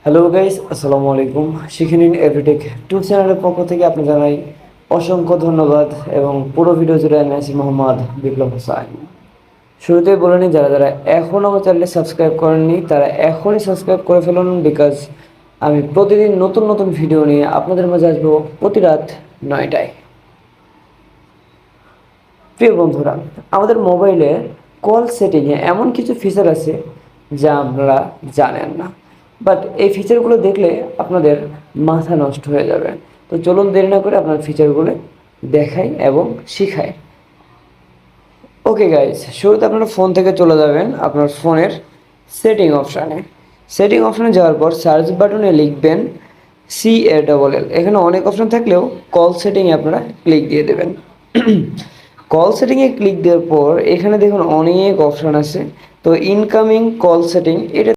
Hello guys, আসসালামু আলাইকুম। শিখে নিন এভরিটেক টু চ্যানেলের পক্ষ থেকে আপনি জানাই অসংখ্য ধন্যবাদ এবং পুরো ভিডিও জুড়ে আমি আছি মোহাম্মদ বিপ্লব হোসাইন। শুরুতেই বলে নিই, যারা যারা এখনও আমার চ্যানেলটি সাবস্ক্রাইব করেননি তারা এখনই সাবস্ক্রাইব করে ফেলুন, বিকজ আমি প্রতিদিন নতুন নতুন ভিডিও নিয়ে আপনাদের মাঝে আসবো প্রতি রাত 9টায়। প্রিয় বন্ধুরা, আমাদের মোবাইলে কল সেটিংয়ে এমন কিছু ফিচার আছে যা আপনারা জানেন না, বাট এই ফিচারগুলো দেখলে আপনাদের মাথা নষ্ট হয়ে যাবে। তো চলুন দেরি না করে আপনার ফিচারগুলো দেখাই এবং শিখাই। ওকে গাইজ, শুরুতে আপনারা ফোন থেকে চলে যাবেন আপনার ফোনের সেটিং অপশানে। সেটিং অপশানে যাওয়ার পর সার্চ বাটনে লিখবেন CALL। এখানে অনেক অপশান থাকলেও কল সেটিংয়ে আপনারা ক্লিক দিয়ে দেবেন। কল সেটিংয়ে ক্লিক দেওয়ার পর এখানে দেখুন অনেক অপশান আছে। তো ইনকামিং কল সেটিং এটা